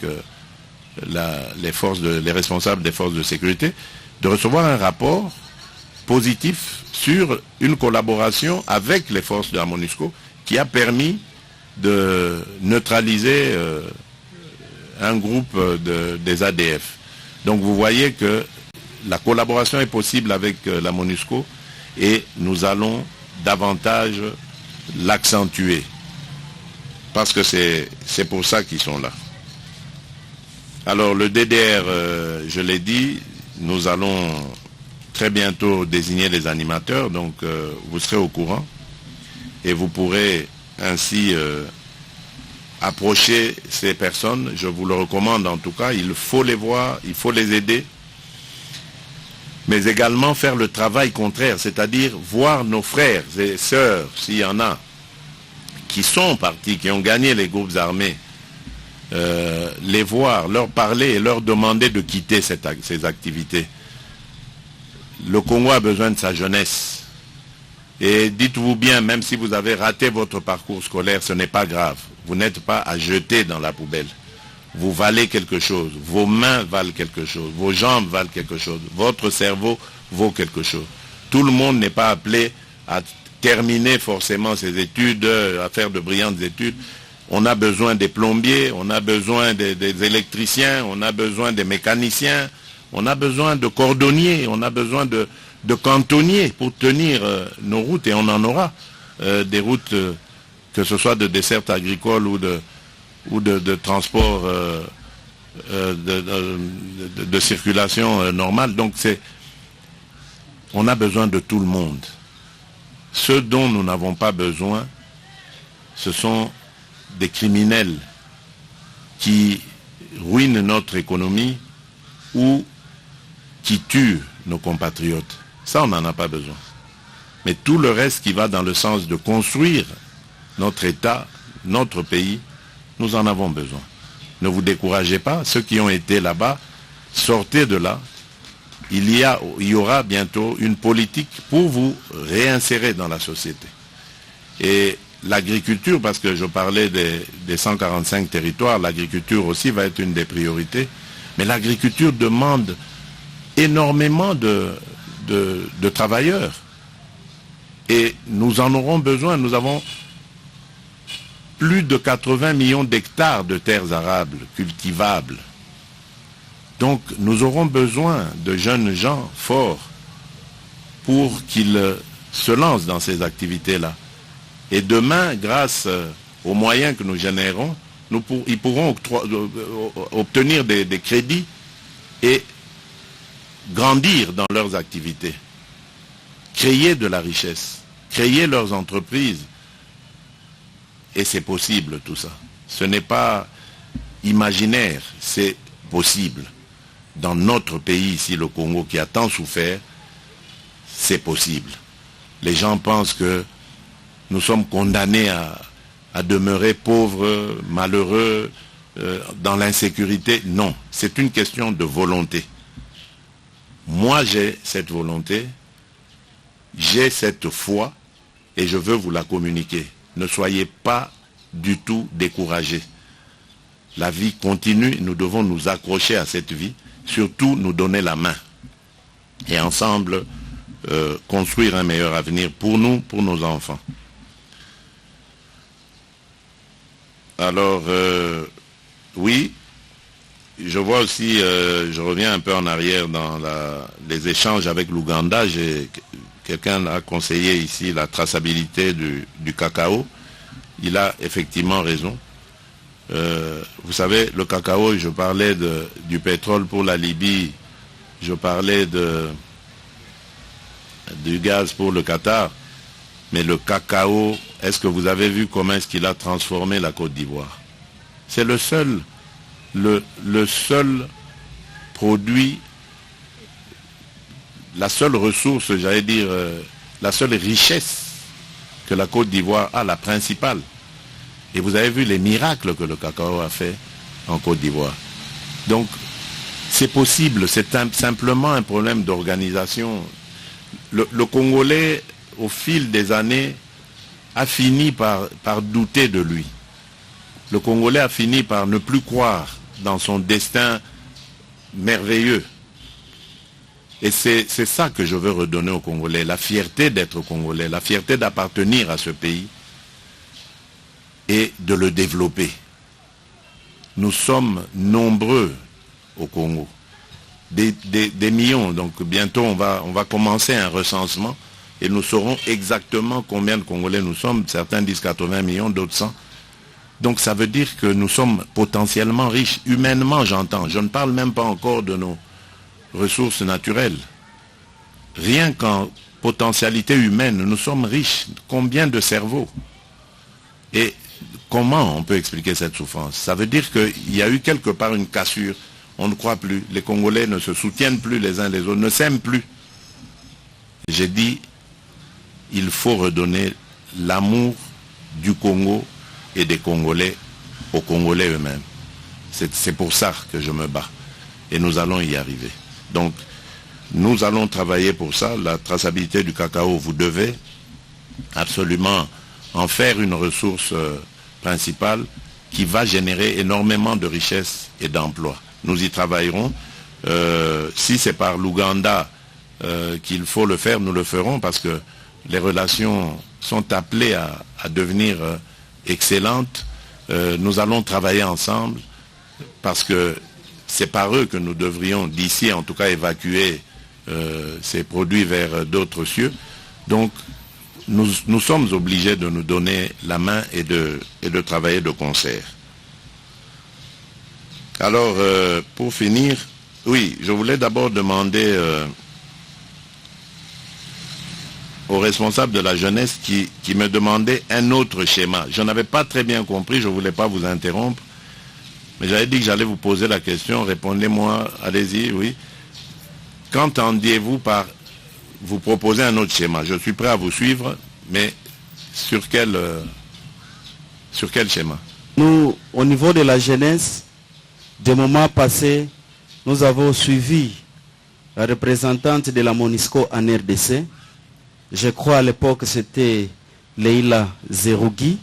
les responsables des forces de sécurité, de recevoir un rapport positif sur une collaboration avec les forces de la MONUSCO qui a permis de neutraliser un groupe des ADF. Donc vous voyez que la collaboration est possible avec la MONUSCO et nous allons davantage l'accentuer. Parce que c'est pour ça qu'ils sont là. Alors le DDR, je l'ai dit, nous allons très bientôt désigner les animateurs, donc vous serez au courant. et vous pourrez ainsi approcher ces personnes. Je vous le recommande en tout cas, il faut les voir, il faut les aider, mais également faire le travail contraire, c'est-à-dire voir nos frères et sœurs, s'il y en a, qui sont partis, qui ont gagné les groupes armés, les voir, leur parler et leur demander de quitter ces activités. Le Congo a besoin de sa jeunesse. Et dites-vous bien, même si vous avez raté votre parcours scolaire, ce n'est pas grave. Vous n'êtes pas à jeter dans la poubelle. Vous valez quelque chose. Vos mains valent quelque chose. Vos jambes valent quelque chose. Votre cerveau vaut quelque chose. Tout le monde n'est pas appelé à terminer forcément ses études, à faire de brillantes études. On a besoin des plombiers, on a besoin des électriciens, on a besoin des mécaniciens, on a besoin de cordonniers, on a besoin de cantonniers pour tenir nos routes, et on en aura des routes, que ce soit de desserte agricole ou de transport de circulation normale. Donc on a besoin de tout le monde. Ce dont nous n'avons pas besoin, ce sont des criminels qui ruinent notre économie ou qui tuent nos compatriotes. Ça, on n'en a pas besoin. Mais tout le reste qui va dans le sens de construire notre État, notre pays, nous en avons besoin. Ne vous découragez pas. Ceux qui ont été là-bas, sortez de là. Il y aura bientôt une politique pour vous réinsérer dans la société. Et l'agriculture, parce que je parlais des 145 territoires, l'agriculture aussi va être une des priorités. Mais l'agriculture demande énormément de travailleurs. Et nous en aurons besoin. Nous avons plus de 80 millions d'hectares de terres arables cultivables. Donc nous aurons besoin de jeunes gens forts pour qu'ils se lancent dans ces activités-là. Et demain, grâce aux moyens que nous générons, ils pourront obtenir des crédits et grandir dans leurs activités, créer de la richesse, créer leurs entreprises. Et c'est possible tout ça. Ce n'est pas imaginaire, c'est possible. Dans notre pays ici, le Congo, qui a tant souffert, c'est possible. Les gens pensent que nous sommes condamnés à demeurer pauvres, malheureux, dans l'insécurité. Non, c'est une question de volonté. Moi, j'ai cette volonté, j'ai cette foi, et je veux vous la communiquer. Ne soyez pas du tout découragés. La vie continue, nous devons nous accrocher à cette vie, surtout nous donner la main. Et ensemble, construire un meilleur avenir pour nous, pour nos enfants. Alors, oui, je vois aussi, je reviens un peu en arrière dans les échanges avec l'Ouganda. Quelqu'un a conseillé ici la traçabilité du cacao. Il a effectivement raison. Vous savez, le cacao, je parlais du pétrole pour la Libye, je parlais du gaz pour le Qatar, mais le cacao, est-ce que vous avez vu comment est-ce qu'il a transformé la Côte d'Ivoire? C'est le seul produit, la seule ressource, j'allais dire, la seule richesse que la Côte d'Ivoire a, la principale. Et vous avez vu les miracles que le cacao a fait en Côte d'Ivoire. Donc, c'est possible, c'est simplement un problème d'organisation. Le Congolais, au fil des années, a fini par douter de lui. Le Congolais a fini par ne plus croire dans son destin merveilleux. Et c'est ça que je veux redonner aux Congolais, la fierté d'être Congolais, la fierté d'appartenir à ce pays et de le développer. Nous sommes nombreux au Congo, des millions, donc bientôt on va commencer un recensement et nous saurons exactement combien de Congolais nous sommes. Certains disent 80 millions, d'autres 100. Donc ça veut dire que nous sommes potentiellement riches, humainement j'entends. Je ne parle même pas encore de nos ressources naturelles. Rien qu'en potentialité humaine, nous sommes riches. Combien de cerveaux? Et comment on peut expliquer cette souffrance? Ça veut dire qu'il y a eu quelque part une cassure. On ne croit plus. Les Congolais ne se soutiennent plus les uns les autres, ne s'aiment plus. J'ai dit, il faut redonner l'amour du Congo et des Congolais aux Congolais eux-mêmes. C'est pour ça que je me bats. Et nous allons y arriver. Donc, nous allons travailler pour ça. La traçabilité du cacao, vous devez absolument en faire une ressource principale qui va générer énormément de richesses et d'emplois. Nous y travaillerons. Si c'est par l'Ouganda qu'il faut le faire, nous le ferons parce que les relations sont appelées à devenir excellentes. Nous allons travailler ensemble parce que c'est par eux que nous devrions d'ici en tout cas évacuer ces produits vers d'autres cieux. Donc nous sommes obligés de nous donner la main et de travailler de concert. Alors pour finir, oui, je voulais d'abord demander aux responsables de la jeunesse qui me demandaient un autre schéma. Je n'avais pas très bien compris, je ne voulais pas vous interrompre, mais j'avais dit que j'allais vous poser la question, répondez-moi, allez-y, oui. Qu'entendiez-vous par vous proposer un autre schéma? Je suis prêt à vous suivre, mais sur quel schéma? Nous, au niveau de la jeunesse, des moments passés, nous avons suivi la représentante de la MONUSCO en RDC. Je crois à l'époque c'était Leila Zerougui,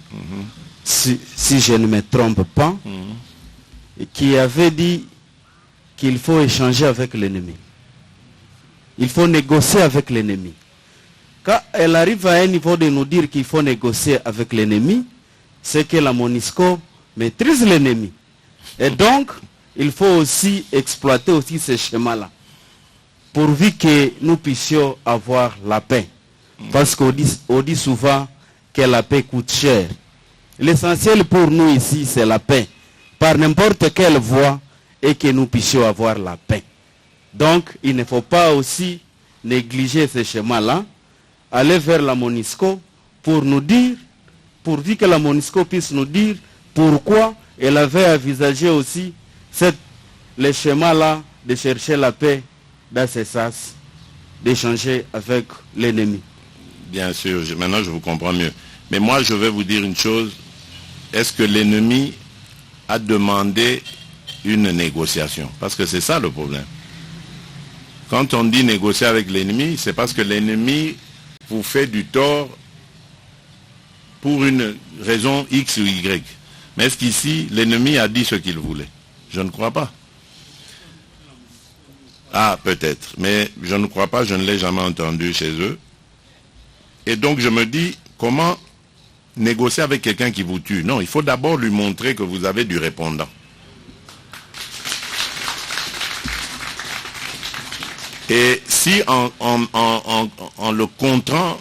si je ne me trompe pas, qui avait dit qu'il faut échanger avec l'ennemi. Il faut négocier avec l'ennemi. Quand elle arrive à un niveau de nous dire qu'il faut négocier avec l'ennemi, c'est que la MONUSCO maîtrise l'ennemi. Et donc, il faut aussi exploiter aussi ce schéma-là, pourvu que nous puissions avoir la paix. Parce qu'on dit souvent que la paix coûte cher. L'essentiel pour nous ici, c'est la paix, par n'importe quelle voie, et que nous puissions avoir la paix. Donc, il ne faut pas aussi négliger ce schéma-là, aller vers la MONUSCO pour nous dire, pourvu que la MONUSCO puisse nous dire pourquoi elle avait envisagé aussi le schéma-là de chercher la paix dans ces sas, d'échanger avec l'ennemi. Bien sûr, maintenant je vous comprends mieux. Mais moi je vais vous dire une chose, est-ce que l'ennemi a demandé une négociation? Parce que c'est ça le problème. Quand on dit négocier avec l'ennemi, c'est parce que l'ennemi vous fait du tort pour une raison X ou Y. Mais est-ce qu'ici, l'ennemi a dit ce qu'il voulait? Je ne crois pas. Ah, peut-être. Mais je ne crois pas, je ne l'ai jamais entendu chez eux. Et donc je me dis, comment négocier avec quelqu'un qui vous tue? Non, il faut d'abord lui montrer que vous avez du répondant. Et si en le contrant,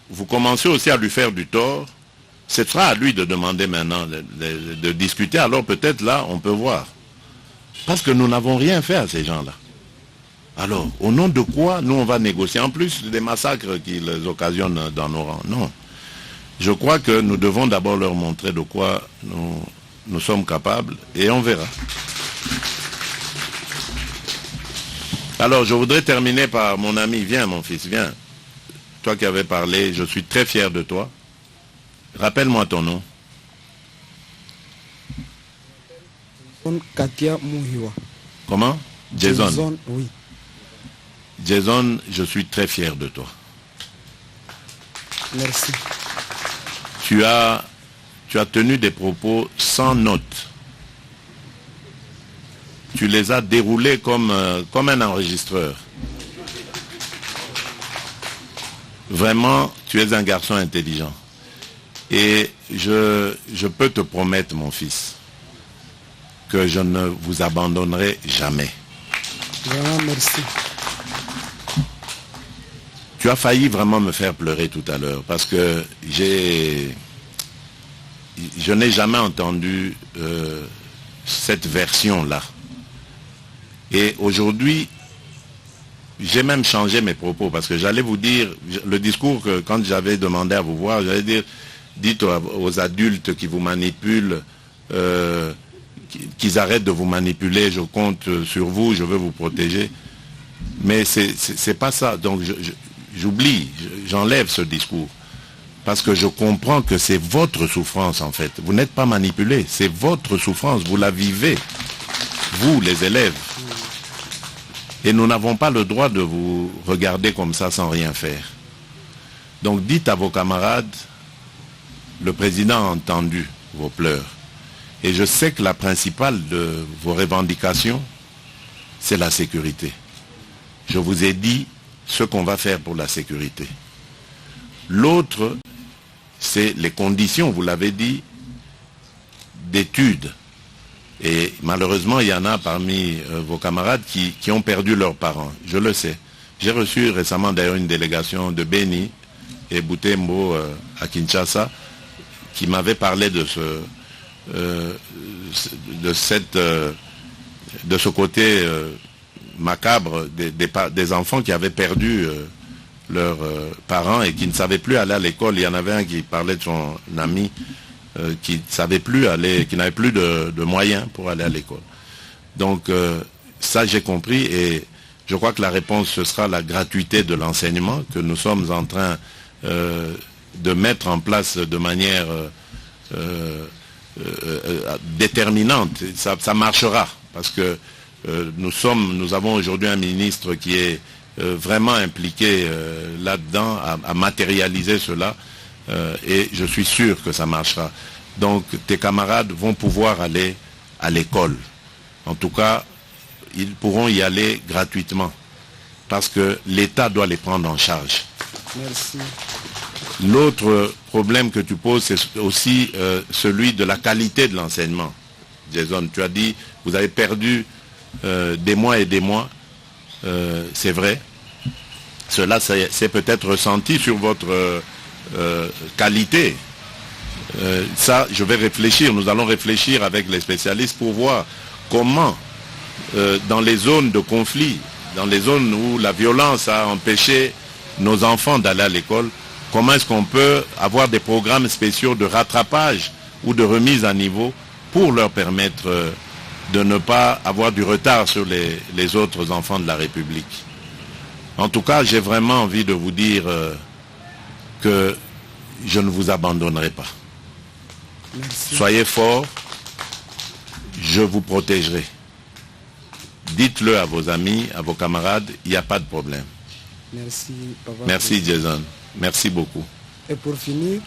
vous commencez aussi à lui faire du tort, ce sera à lui de demander maintenant de discuter. Alors peut-être là, on peut voir. Parce que nous n'avons rien fait à ces gens-là. Alors, au nom de quoi nous on va négocier? En plus des massacres qu'ils occasionnent dans nos rangs. Non. Je crois que nous devons d'abord leur montrer de quoi nous sommes capables et on verra. Alors, je voudrais terminer par mon ami. Viens, mon fils, viens. Toi qui avais parlé, je suis très fier de toi. Rappelle-moi ton nom. Katia Muhiwa. Comment? Jason. Oui. Jason, je suis très fier de toi. Merci. Tu as tenu des propos sans notes. Tu les as déroulés comme un enregistreur. Vraiment, tu es un garçon intelligent. Et je peux te promettre, mon fils, que je ne vous abandonnerai jamais. Vraiment, merci. Tu as failli vraiment me faire pleurer tout à l'heure parce que je n'ai jamais entendu cette version-là. Et aujourd'hui, j'ai même changé mes propos parce que j'allais vous dire, le discours que quand j'avais demandé à vous voir, j'allais dire, dites aux adultes qui vous manipulent, qu'ils arrêtent de vous manipuler, je compte sur vous, je veux vous protéger. Mais c'est pas ça. Donc j'oublie, j'enlève ce discours. Parce que je comprends que c'est votre souffrance en fait. Vous n'êtes pas manipulé, c'est votre souffrance, vous la vivez. Vous, les élèves. Et nous n'avons pas le droit de vous regarder comme ça sans rien faire. Donc dites à vos camarades, le président a entendu vos pleurs. Et je sais que la principale de vos revendications, c'est la sécurité. Je vous ai dit ce qu'on va faire pour la sécurité. L'autre, c'est les conditions, vous l'avez dit, d'études. Et malheureusement, il y en a parmi vos camarades qui ont perdu leurs parents. Je le sais. J'ai reçu récemment d'ailleurs une délégation de Beni et Butembo à Kinshasa qui m'avait parlé de ce côté macabre des enfants qui avaient perdu leurs parents et qui ne savaient plus aller à l'école. Il y en avait un qui parlait de son ami qui ne savait plus aller, qui n'avait plus de moyens pour aller à l'école. Donc ça j'ai compris et je crois que la réponse ce sera la gratuité de l'enseignement que nous sommes en train de mettre en place de manière déterminante. Ça marchera parce que nous avons aujourd'hui un ministre qui est vraiment impliqué là-dedans à matérialiser cela et je suis sûr que ça marchera. Donc tes camarades vont pouvoir aller à l'école. En tout cas, ils pourront y aller gratuitement parce que l'État doit les prendre en charge. Merci. L'autre problème que tu poses, c'est aussi celui de la qualité de l'enseignement. Jason, tu as dit, vous avez perdu des mois et des mois. C'est vrai. Cela s'est peut-être ressenti sur votre qualité. Ça, je vais réfléchir. Nous allons réfléchir avec les spécialistes pour voir comment, dans les zones de conflit, dans les zones où la violence a empêché nos enfants d'aller à l'école, comment est-ce qu'on peut avoir des programmes spéciaux de rattrapage ou de remise à niveau pour leur permettre de ne pas avoir du retard sur les autres enfants de la République. En tout cas, j'ai vraiment envie de vous dire que je ne vous abandonnerai pas. Merci. Soyez forts, je vous protégerai. Dites-le à vos amis, à vos camarades, il n'y a pas de problème. Merci, papa. Merci Jason, merci beaucoup. Et pour finir,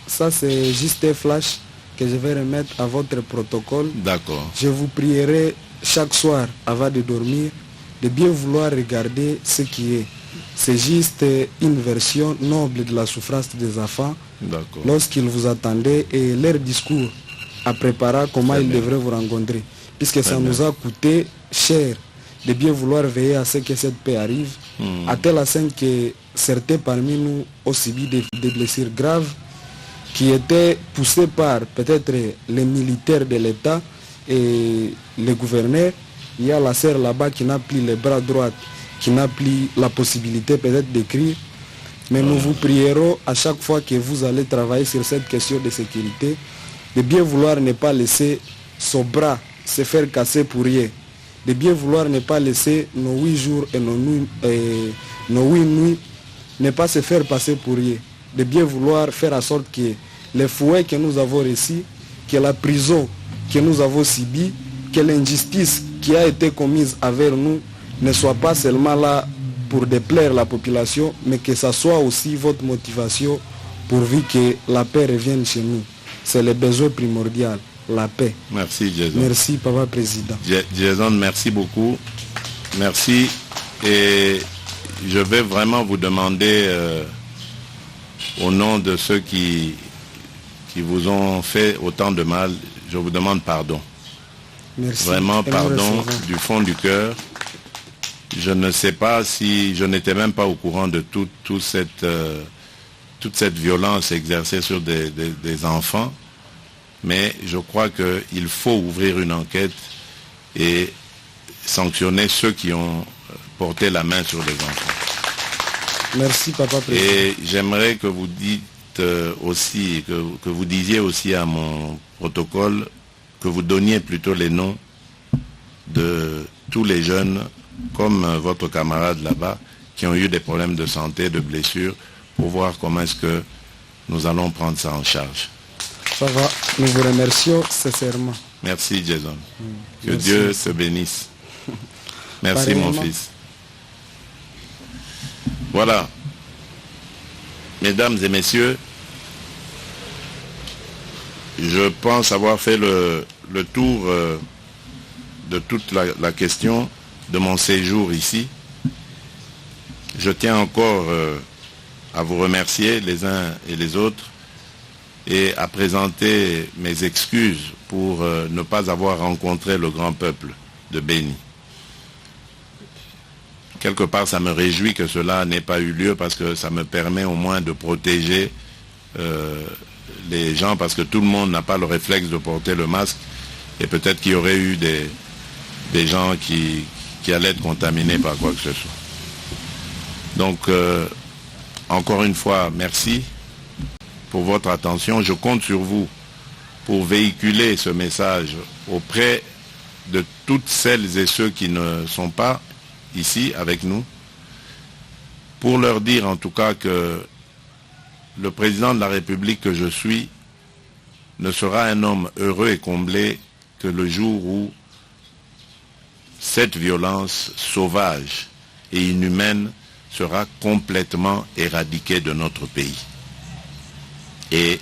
ça c'est juste un flash que je vais remettre à votre protocole. D'accord. Je vous prierai chaque soir avant de dormir de bien vouloir regarder ce qui est. C'est juste une version noble de la souffrance des enfants lorsqu'ils vous attendaient et leur discours à préparer comment ils devraient vous rencontrer. Puisque ça nous a coûté cher de bien vouloir veiller à ce que cette paix arrive, à telle enseigne que certains parmi nous ont subi des blessures graves qui étaient poussées par peut-être les militaires de l'État et les gouverneurs. Il y a la sœur là-bas qui n'a plus les bras droits, qui n'a plus la possibilité peut-être d'écrire. Mais nous vous prierons à chaque fois que vous allez travailler sur cette question de sécurité, de bien vouloir ne pas laisser son bras se faire casser pour rien, de bien vouloir ne pas laisser nos 8 jours et nos 8 nuits ne pas se faire passer pour rien, de bien vouloir faire en sorte que les fouets que nous avons reçus, que la prison que nous avons subie, que l'injustice qui a été commise envers nous ne soit pas seulement là pour déplaire la population, mais que ça soit aussi votre motivation pourvu que la paix revienne chez nous. C'est le besoin primordial, la paix. Merci Jason. Merci Papa Président. Jason, merci beaucoup. Merci. Et je vais vraiment vous demander, au nom de ceux qui vous ont fait autant de mal, je vous demande pardon. Merci. Vraiment pardon du fond du cœur. Je ne sais pas si je n'étais même pas au courant de toute cette violence exercée sur des enfants, mais je crois qu'il faut ouvrir une enquête et sanctionner ceux qui ont porté la main sur les enfants. Merci, Papa Président. Et j'aimerais que vous dites aussi, que vous disiez aussi à mon protocole, que vous donniez plutôt les noms de tous les jeunes, comme votre camarade là-bas, qui ont eu des problèmes de santé, de blessures, pour voir comment est-ce que nous allons prendre ça en charge. Ça va, nous vous remercions sincèrement. Merci Jason. Que Merci. Dieu te bénisse. Merci mon Pareillement. fils. Voilà. Mesdames et messieurs, je pense avoir fait le tour de toute la question de mon séjour ici. Je tiens encore à vous remercier les uns et les autres et à présenter mes excuses pour ne pas avoir rencontré le grand peuple de Béni. Quelque part, ça me réjouit que cela n'ait pas eu lieu parce que ça me permet au moins de protéger les gens, parce que tout le monde n'a pas le réflexe de porter le masque et peut-être qu'il y aurait eu des gens qui allaient être contaminés par quoi que ce soit. Donc, encore une fois, merci pour votre attention. Je compte sur vous pour véhiculer ce message auprès de toutes celles et ceux qui ne sont pas ici avec nous, pour leur dire en tout cas que le président de la République que je suis ne sera un homme heureux et comblé que le jour où cette violence sauvage et inhumaine sera complètement éradiquée de notre pays. Et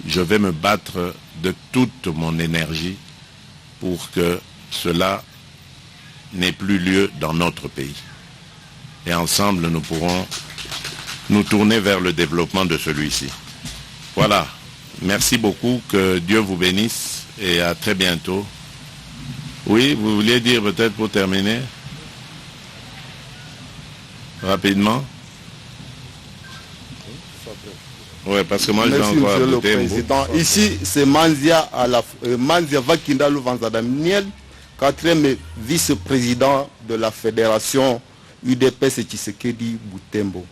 je vais me battre de toute mon énergie pour que cela n'ait plus lieu dans notre pays. Et ensemble, nous pourrons nous tourner vers le développement de celui-ci. Voilà. Merci beaucoup. Que Dieu vous bénisse et à très bientôt. Oui, vous vouliez dire peut-être pour terminer? Rapidement. Oui, parce que moi je vais Merci, encore Monsieur le ajouter un mot. Président. Ici, c'est Manzia Manzia Vakindalu Vanzadamiel, 4e vice-président de la fédération UDPS Tshisekedi Butembo.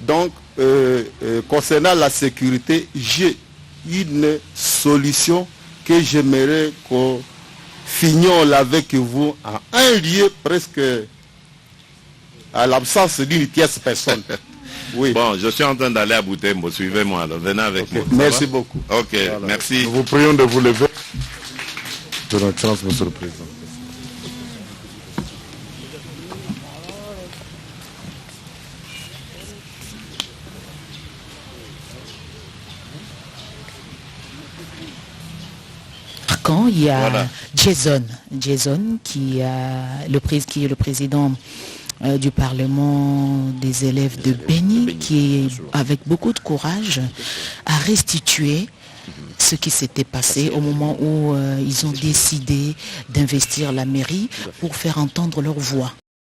Donc, concernant la sécurité, j'ai une solution que j'aimerais qu'on fignole avec vous en un lieu presque à l'absence d'une tierce personne. Oui. Bon, je suis en train d'aller à Butembo, suivez-moi, alors venez avec moi. Ça Merci va? beaucoup. Ok, Voilà. merci. Nous vous prions de vous lever. Son Excellence, Monsieur le Président. Quand il y a Voilà. Jason qui est le président du Parlement des élèves de Béni, qui, avec beaucoup de courage, a restitué ce qui s'était passé au moment où ils ont décidé d'investir la mairie pour faire entendre leur voix.